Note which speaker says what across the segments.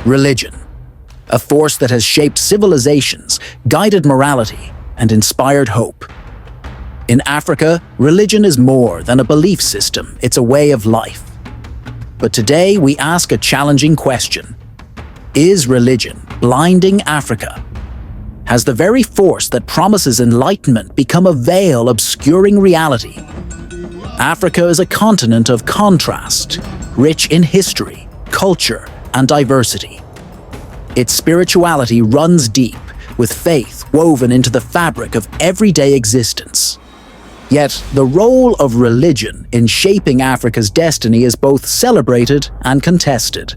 Speaker 1: Religion, a force that has shaped civilizations, guided morality, and inspired hope. In Africa, religion is more than a belief system, it's a way of life. But today we ask a challenging question. Is religion blinding Africa? Has the very force that promises enlightenment become a veil obscuring reality? Africa is a continent of contrast, rich in history, culture, and diversity. Its spirituality runs deep, with faith woven into the fabric of everyday existence. Yet, the role of religion in shaping Africa's destiny is both celebrated and contested.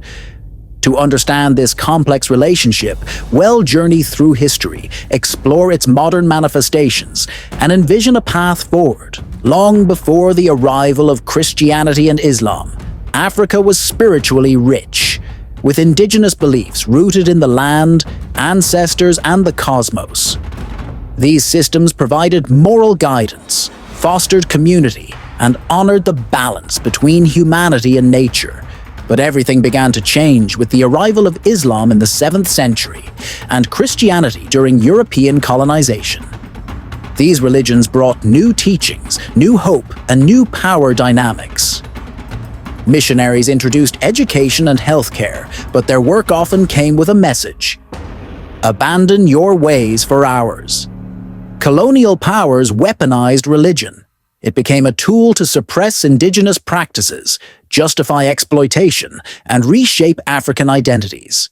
Speaker 1: To understand this complex relationship, we'll journey through history, explore its modern manifestations, and envision a path forward. Long before the arrival of Christianity and Islam, Africa was spiritually rich, with indigenous beliefs rooted in the land, ancestors, and the cosmos. These systems provided moral guidance, fostered community, and honored the balance between humanity and nature. But everything began to change with the arrival of Islam in the 7th century and Christianity during European colonization. These religions brought new teachings, new hope, and new power dynamics. Missionaries introduced education and healthcare, but their work often came with a message: abandon your ways for ours. Colonial powers weaponized religion. It became a tool to suppress indigenous practices, justify exploitation, and reshape African identities.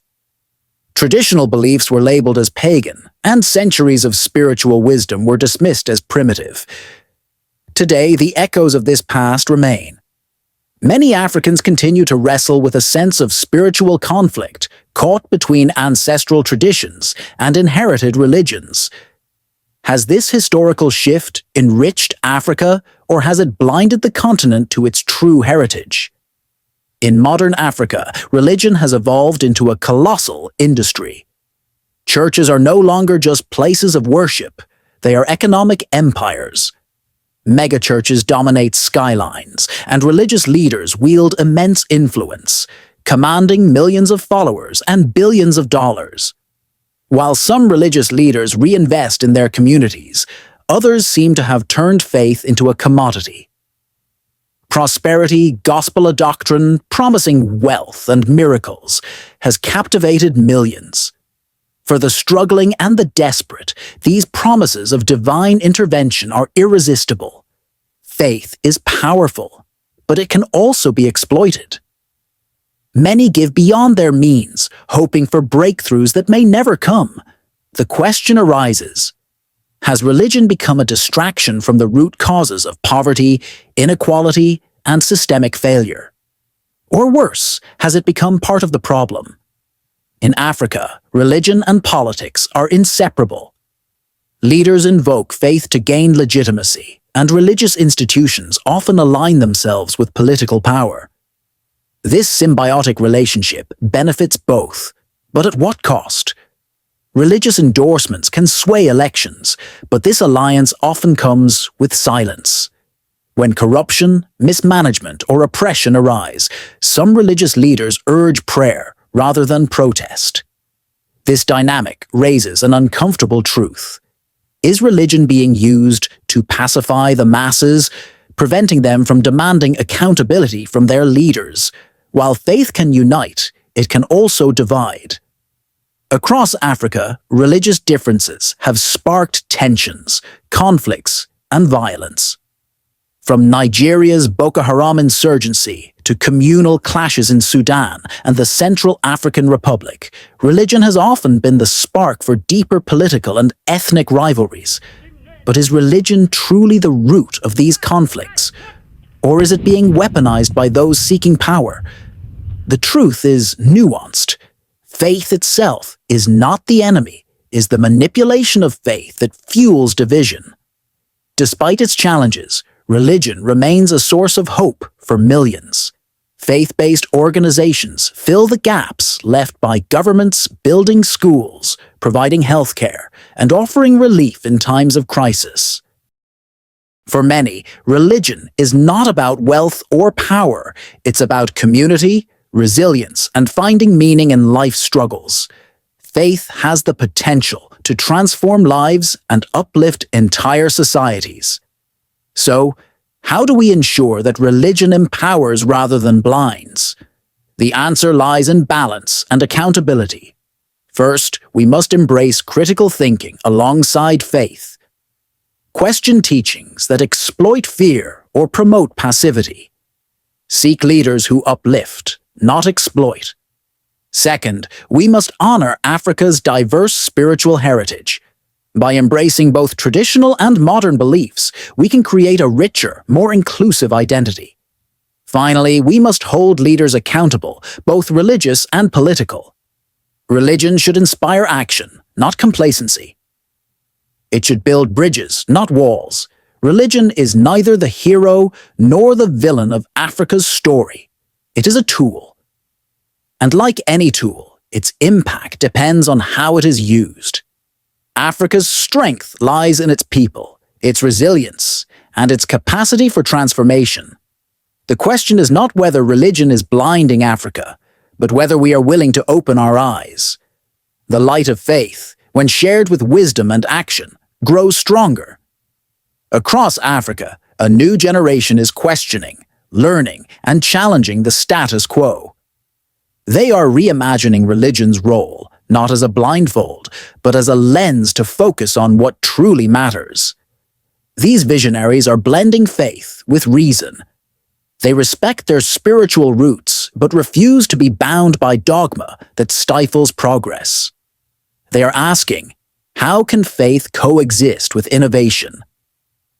Speaker 1: Traditional beliefs were labeled as pagan, and centuries of spiritual wisdom were dismissed as primitive. Today, the echoes of this past remain. Many Africans continue to wrestle with a sense of spiritual conflict, caught between ancestral traditions and inherited religions. Has this historical shift enriched Africa, or has it blinded the continent to its true heritage? In modern Africa, religion has evolved into a colossal industry. Churches are no longer just places of worship, they are economic empires. Megachurches dominate skylines, and religious leaders wield immense influence, commanding millions of followers and billions of dollars. While some religious leaders reinvest in their communities, others seem to have turned faith into a commodity. Prosperity, gospel doctrine, promising wealth and miracles has captivated millions. For the struggling and the desperate, these promises of divine intervention are irresistible. Faith is powerful, but it can also be exploited. Many give beyond their means, hoping for breakthroughs that may never come. The question arises: has religion become a distraction from the root causes of poverty, inequality, and systemic failure? Or worse, has it become part of the problem? In Africa, religion and politics are inseparable. Leaders invoke faith to gain legitimacy, and religious institutions often align themselves with political power. This symbiotic relationship benefits both, but at what cost? Religious endorsements can sway elections, but this alliance often comes with silence. When corruption, mismanagement, or oppression arise, some religious leaders urge prayer rather than protest. This dynamic raises an uncomfortable truth. Is religion being used to pacify the masses, preventing them from demanding accountability from their leaders? While faith can unite, it can also divide. Across Africa, religious differences have sparked tensions, conflicts, and violence. From Nigeria's Boko Haram insurgency to communal clashes in Sudan and the Central African Republic, religion has often been the spark for deeper political and ethnic rivalries. But is religion truly the root of these conflicts? Or is it being weaponized by those seeking power? The truth is nuanced. Faith itself is not the enemy, it is the manipulation of faith that fuels division. Despite its challenges, religion remains a source of hope for millions. Faith-based organizations fill the gaps left by governments building schools, providing healthcare, and offering relief in times of crisis. For many, religion is not about wealth or power, it's about community, resilience, and finding meaning in life's struggles. Faith has the potential to transform lives and uplift entire societies. So, how do we ensure that religion empowers rather than blinds? The answer lies in balance and accountability. First, we must embrace critical thinking alongside faith. Question teachings that exploit fear or promote passivity. Seek leaders who uplift, not exploit. Second, we must honor Africa's diverse spiritual heritage. By embracing both traditional and modern beliefs, we can create a richer, more inclusive identity. Finally, we must hold leaders accountable, both religious and political. Religion should inspire action, not complacency. It should build bridges, not walls. Religion is neither the hero nor the villain of Africa's story. It is a tool. And like any tool, its impact depends on how it is used. Africa's strength lies in its people, its resilience, and its capacity for transformation. The question is not whether religion is blinding Africa, but whether we are willing to open our eyes. The light of faith, when shared with wisdom and action, grows stronger. Across Africa, a new generation is questioning, learning, and challenging the status quo. They are reimagining religion's role, not as a blindfold, but as a lens to focus on what truly matters. These visionaries are blending faith with reason. They respect their spiritual roots, but refuse to be bound by dogma that stifles progress. They are asking, how can faith coexist with innovation?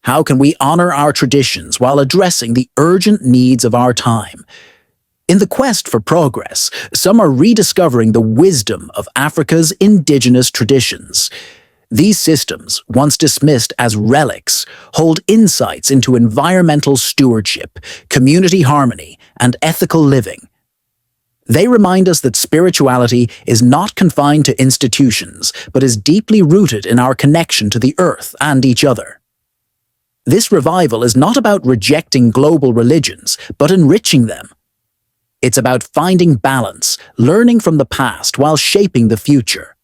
Speaker 1: How can we honor our traditions while addressing the urgent needs of our time? In the quest for progress, some are rediscovering the wisdom of Africa's indigenous traditions. These systems, once dismissed as relics, hold insights into environmental stewardship, community harmony, and ethical living. They remind us that spirituality is not confined to institutions, but is deeply rooted in our connection to the earth and each other. This revival is not about rejecting global religions, but enriching them. It's about finding balance, learning from the past while shaping the future.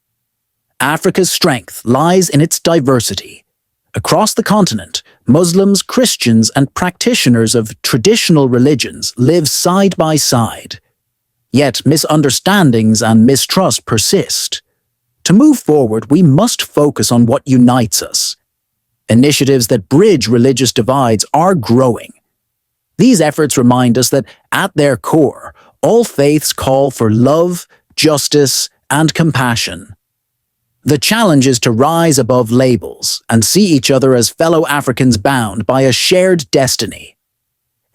Speaker 1: Africa's strength lies in its diversity. Across the continent, Muslims, Christians, and practitioners of traditional religions live side by side. Yet misunderstandings and mistrust persist. To move forward, we must focus on what unites us. Initiatives that bridge religious divides are growing. These efforts remind us that, at their core, all faiths call for love, justice, and compassion. The challenge is to rise above labels and see each other as fellow Africans bound by a shared destiny.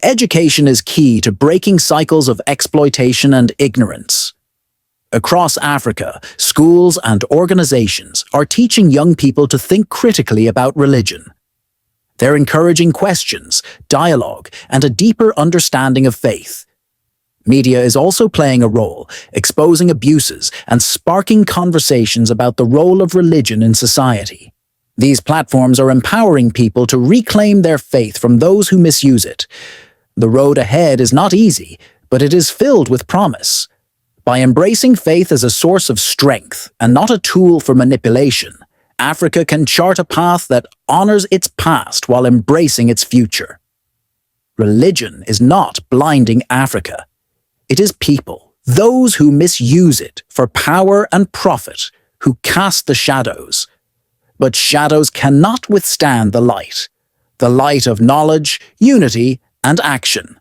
Speaker 1: Education is key to breaking cycles of exploitation and ignorance. Across Africa, schools and organizations are teaching young people to think critically about religion. They're encouraging questions, dialogue, and a deeper understanding of faith. Media is also playing a role, exposing abuses and sparking conversations about the role of religion in society. These platforms are empowering people to reclaim their faith from those who misuse it. The road ahead is not easy, but it is filled with promise. By embracing faith as a source of strength and not a tool for manipulation, Africa can chart a path that honors its past while embracing its future. Religion is not blinding Africa. It is people, those who misuse it for power and profit, who cast the shadows. But shadows cannot withstand the light of knowledge, unity, and action.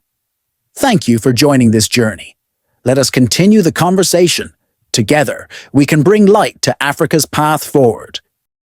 Speaker 1: Thank you for joining this journey. Let us continue the conversation. Together, we can bring light to Africa's path forward.